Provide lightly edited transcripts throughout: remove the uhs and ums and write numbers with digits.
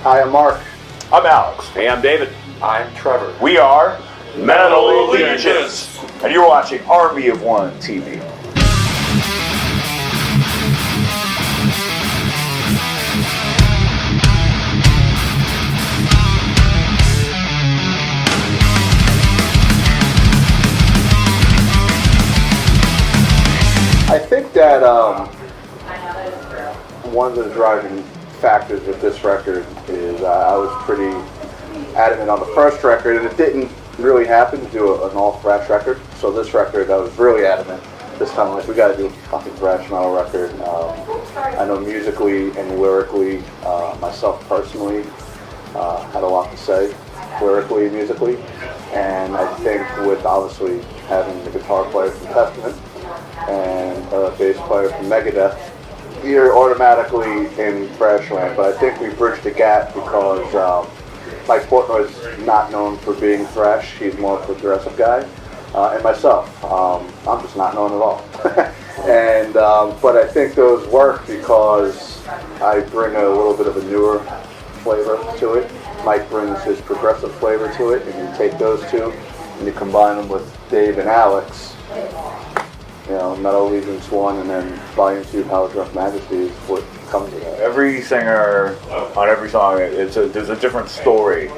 I am Mark. I'm Alex. Hey, I'm David. I'm Trevor. We are Metal Allegiance, and you're watching Army of One TV. I think that one of the driving factors with this record is I was pretty adamant on the first record, and it didn't really happen to do an all-thrash record. So this record, I was really adamant this time. Like, we got to do a fucking thrash metal record. I know musically and lyrically, myself personally, had a lot to say lyrically and musically. And I think with obviously having the guitar player from Testament and a bass player from Megadeth, you're automatically in thrash land. But I think we bridged the gap because Mike Portnoy's not known for being thrash. He's more of a progressive guy. And myself, I'm just not known at all. And but I think those work because I bring a little bit of a newer flavor to it. Mike brings his progressive flavor to it, and you take those two and you combine them with Dave and Alex. You know, Metal Allegiance 1 and then Volume 2, Power Drunk Majesty is what comes to that. Every singer on every song, there's a different story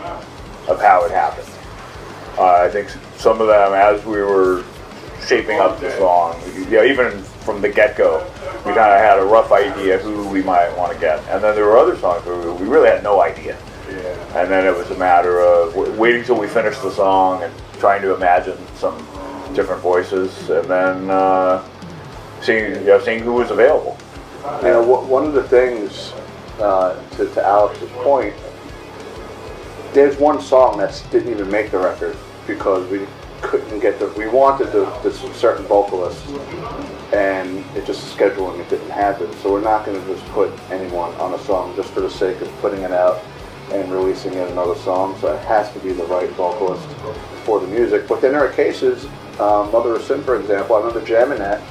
of how it happened. I think some of them, as we were shaping up the song, even from the get-go, we kind of had a rough idea who we might want to get. And then there were other songs where we really had no idea. And then it was a matter of waiting till we finished the song and trying to imagine some different voices, and then seeing who was available. You know, one of the things, to Alex's point, there's one song that didn't even make the record because we couldn't get we wanted this certain vocalist, and it just scheduling, it didn't happen. So we're not going to just put anyone on a song just for the sake of putting it out and releasing it another song. So it has to be the right vocalist for the music. But then there are cases, Mother of Sin, for example, I remember jamming that,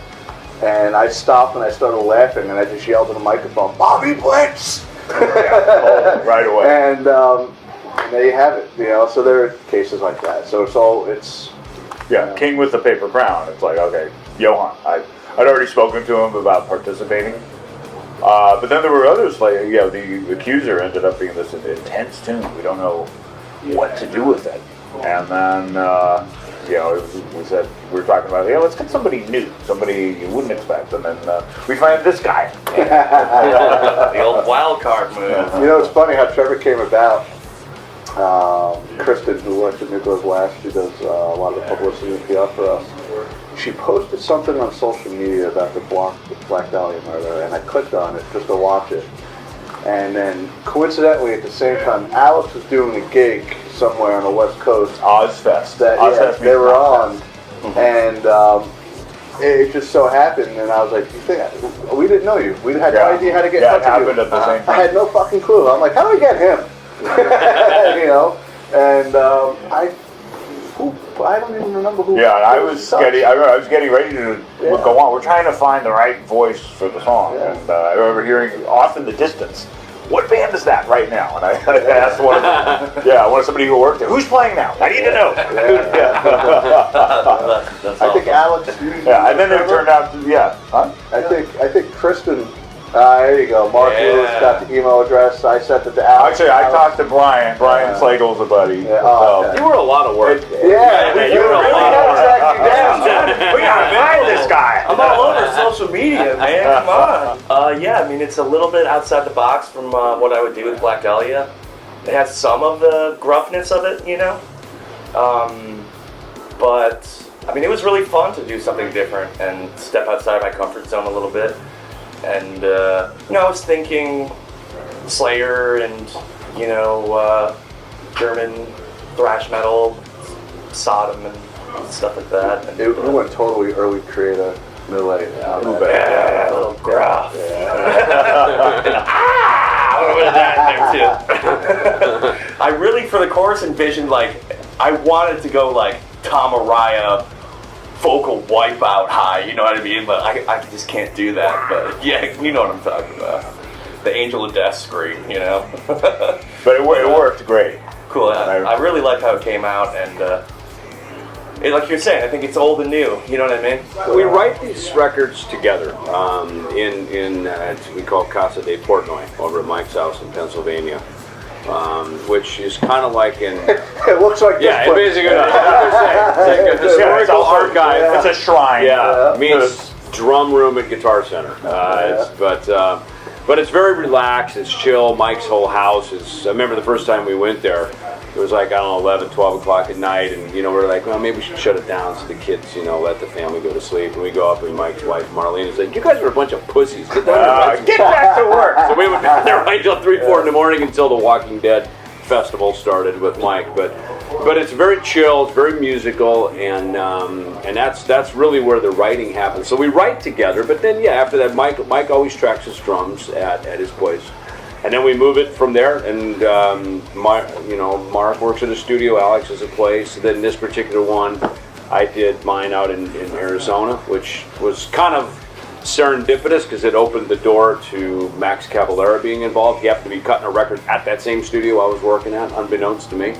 and I stopped and I started laughing, and I just yelled in the microphone, "Bobby Blitz!" Right away. And there you have it, you know. So there are cases like that. So it's King with the paper crown. It's like, okay, Johan. I'd already spoken to him about participating. But then there were others, like, the Accuser ended up being this intense tune. We don't know what to do with it. And then, we were talking about, let's get somebody new, somebody you wouldn't expect. And then we find this guy. The old wild card move. You know, it's funny how Trevor came about. Kristen, who works at Nicholas Lash, she does a lot of the publicity and PR for us. She posted something on social media about the Black Dahlia murder, and I clicked on it just to watch it. And then, coincidentally, at the same time, Alex was doing a gig somewhere on the West Coast. Ozfest. Ozfest they were on, and it just so happened, and I was like, we didn't know you. We had no idea how to get in touch with you. At the same time. I had no fucking clue. I'm like, how do we get him? You know, and I don't even remember who. Yeah, I was getting ready to go on. We're trying to find the right voice for the song, and I remember hearing off in the distance, "What band is that right now?" And I asked one of somebody who worked there, "Who's playing now? I need to know." I think Alex. And then it turned out to I think Kristen. There you go. Mark Lewis got the email address. I sent it to Alex. Actually, I talked to Brian. Brian Slagle's a buddy. Yeah, okay. You were a lot of work. You were a lot of work. We gotta find this guy. I'm all over social media, man. Come on. I mean, it's a little bit outside the box from what I would do with Black Dahlia. It has some of the gruffness of it, you know. But I mean, it was really fun to do something different and step outside my comfort zone a little bit. And I was thinking Slayer and German thrash metal, Sodom and stuff like that. And, we went totally early Creator, middle age. A little gruff. A little bit of that in there too. I really, for the chorus, envisioned I wanted to go like Tom Araya vocal wipeout high, you know what I mean? But I just can't do that. But yeah, you know what I'm talking about. The Angel of Death scream, you know? But it worked great. Cool. I really like how it came out, and like you're saying, I think it's old and new. You know what I mean? We write these records together in we call Casa de Portnoy over at Mike's house in Pennsylvania, which is kind of like in. It looks like Yeah, this it basically place. it's like a historical archive. It's a shrine. Yeah, means drum room and guitar center. But it's very relaxed. It's chill. Mike's whole house is. I remember the first time we went there. It was like, I don't know, 11, 12 o'clock at night, and we're like, well, maybe we should shut it down so the kids, let the family go to sleep. And we go up, and Mike's wife Marlene is like, you guys are a bunch of pussies. Get down Get back to work. So we went down there right until 3, 4 in the morning until the Walking Dead festival started with Mike. But it's very chill, it's very musical, and that's really where the writing happens. So we write together, but then after that, Mike always tracks his drums at his place. And then we move it from there, and Mark works at a studio, Alex has a place. Then this particular one, I did mine out in Arizona, which was kind of serendipitous because it opened the door to Max Cavalera being involved. He happened to be cutting a record at that same studio I was working at, unbeknownst to me.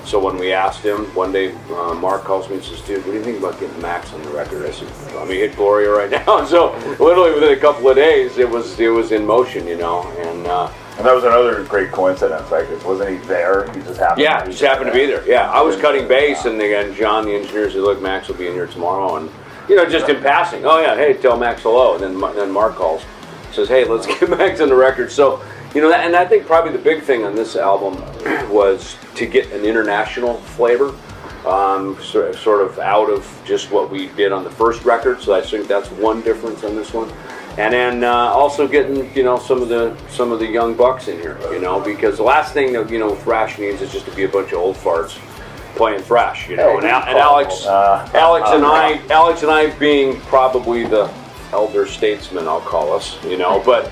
So when we asked him, one day Mark calls me and says, dude, what do you think about getting Max on the record? I said, let me hit Gloria right now. And so literally within a couple of days, it was in motion, And that was another great coincidence, right? Wasn't he there? He just happened. Yeah, just happened to be there. Yeah, I was cutting bass, and again, John, the engineer, said, "Look, Max will be in here tomorrow," and just in passing. Oh yeah, hey, tell Max hello. And then Mark calls, says, "Hey, let's get Max on the record." So, and I think probably the big thing on this album was to get an international flavor, sort of out of just what we did on the first record. So I think that's one difference on this one. And then also getting some of the young bucks in here, because the last thing that thrash needs is just to be a bunch of old farts playing thrash, and Alex and I being probably the elder statesman, I'll call us, but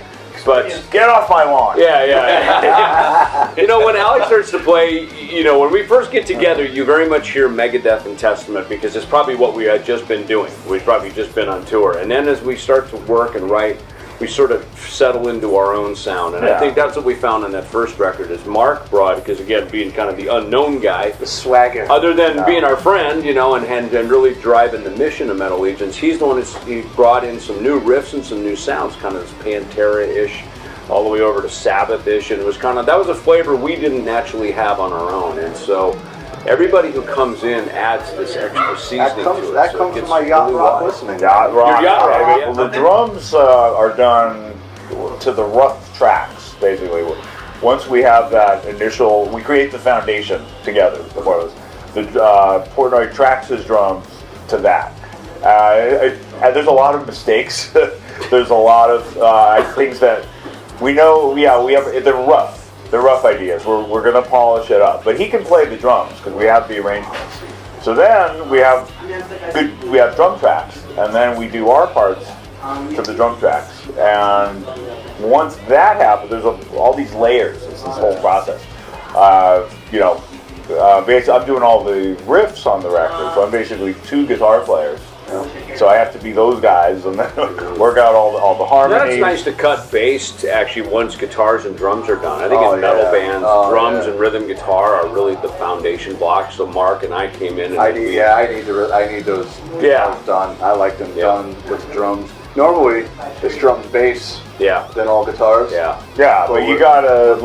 Get off my lawn. Yeah. When Alex starts to play, when we first get together, you very much hear Megadeth and Testament because it's probably what we had just been doing. We'd probably just been on tour. And then as we start to work and write, we sort of settle into our own sound. And I think that's what we found on that first record is Mark brought, because again, being kind of the unknown guy, The swagger. other than being our friend, and really driving the mission of Metal Legions, he's the one he brought in some new riffs and some new sounds, kind of this Pantera-ish, all the way over to Sabbath-ish, and it was that was a flavor we didn't naturally have on our own, and so everybody who comes in adds this extra seasoning to it. That comes from my yacht rock listening. Yacht rock. Your yacht rock, yeah. Well, the drums are done to the rough tracks, basically. Once we have that initial, we create the foundation together. Before this, Portnoy tracks his drums to that. There's a lot of mistakes. There's a lot of things that we know. Yeah, we have. They're rough. They're rough ideas. We're going to polish it up. But he can play the drums because we have the arrangements. So then we have drum tracks, and then we do our parts to the drum tracks. And once that happens, there's all these layers. It's this whole process. Basically, I'm doing all the riffs on the record, so I'm basically 2 guitar players. So I have to be those guys and then work out all the harmonies. That's nice to cut bass actually once guitars and drums are done. I think in metal bands, drums and rhythm guitar are really the foundation blocks. So Mark and I came in and I need those done. I like them done with drums. Normally it's drums, bass, then all guitars. But you gotta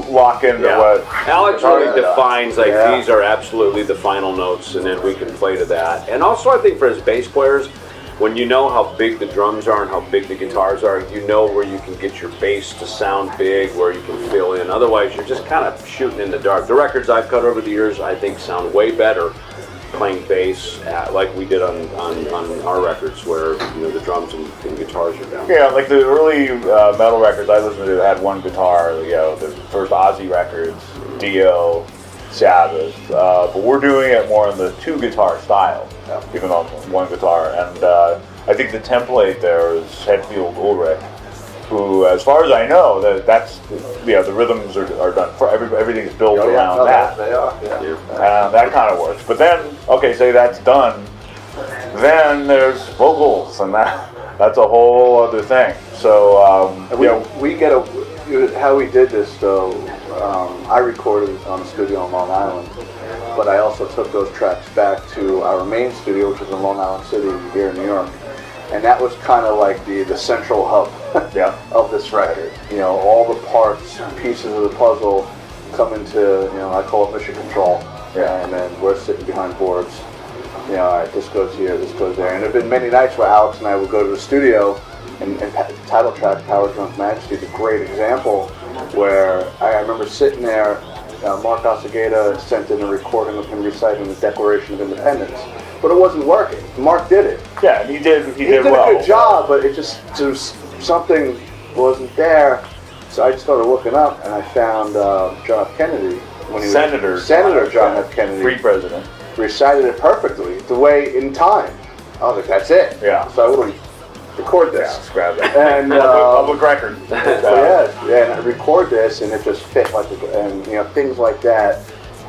lock into what Alex really defines, these are absolutely the final notes, and then we can play to that. And also I think for his bass players, when you know how big the drums are and how big the guitars are, you know where you can get your bass to sound big, where you can fill in. Otherwise you're just kind of shooting in the dark. The records I've cut over the years I think sound way better playing bass like we did on our records, where the drums and guitars are down. Yeah, like the early metal records I listened to had one guitar. The first Ozzy records, Dio, Sabbath, but we're doing it more in the 2 guitar style, even though one guitar. And I think the template there is Hetfield Ulrich, who, as far as I know, that's the rhythms are done. Everything's built around that. They are. And that kind of works. But then, say that's done. Then there's vocals, and that's a whole other thing. So we get how we did this though. I recorded on the studio in Long Island, but I also took those tracks back to our main studio, which is in Long Island City here in New York. And that was kind of like the central hub of this record. You know, all the parts, pieces of the puzzle come into, you know, I call it mission control. And then we're sitting behind boards. You know, all right, this goes here, this goes there. And there have been many nights where Alex and I would go to the studio, and the title track, Power Drunk Majesty, is a great example where I remember sitting there, Mark Osagata sent in a recording of him reciting the Declaration of Independence. But it wasn't working. Mark did it. Yeah, and he did a well. good job, but it just, something wasn't there. So I just started looking up, and I found John F. Kennedy. When he Senator John F. Kennedy. Free president. Recited it perfectly, the way in time. I was like, that's it. Yeah. So I literally record this. Yeah, scrap it. And public record. and I record this, and it just fit like, and you know, things like that.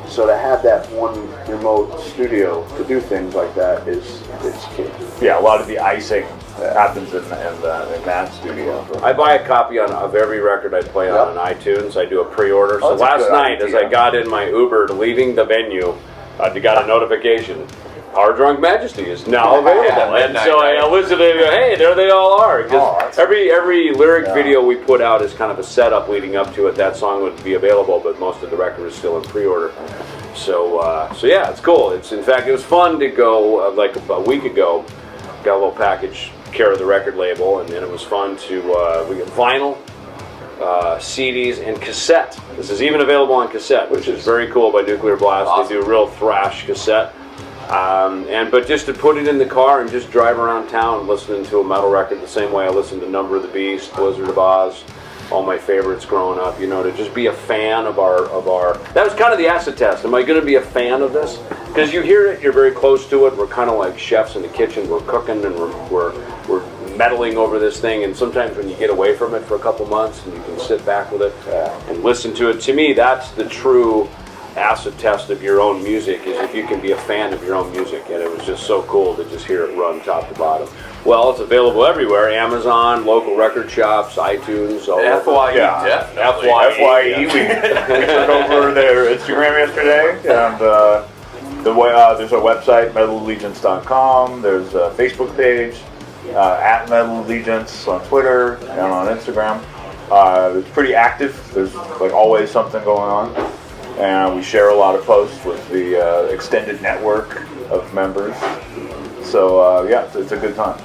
So to have that one remote studio to do things like that is key. Yeah, a lot of the icing happens in that studio. I buy a copy of every record I play on iTunes. I do a pre-order. So that's a last good night, as idea. I got in my Uber leaving the venue, I got a notification. Power Drunk Majesty is now available. And so I listened to it and go, hey, there they all are. Because every lyric video we put out is kind of a setup leading up to it. That song would be available, but most of the record is still in pre-order. So yeah, it's cool. In fact, it was fun to go, like a week ago, got a little package care of the record label, and then it was fun to, we get vinyl, CDs, and cassette. This is even available on cassette, which is very cool by Nuclear Blast. Awesome. They do a real thrash cassette. But just to put it in the car and just drive around town listening to a metal record the same way I listened to Number of the Beast, Blizzard of Oz, all my favorites growing up, you know, to just be a fan of our that was kind of the acid test. Am I going to be a fan of this? Because you hear it, you're very close to it. We're kind of like chefs in the kitchen. We're cooking and we're meddling over this thing. And sometimes when you get away from it for a couple months and you can sit back with it and listen to it, to me, that's the true acid test of your own music, is if you can be a fan of your own music. And it was just so cool to just hear it run top to bottom. Well, it's available everywhere: Amazon, local record shops, iTunes. All FYE, Yeah. definitely. FYE, we took over their Instagram yesterday, and there's a website, metallalegiance.com. There's a Facebook page, at Metal Allegiance on Twitter and on Instagram. It's pretty active. There's like always something going on, and we share a lot of posts with the extended network of members. So yeah, it's a good time.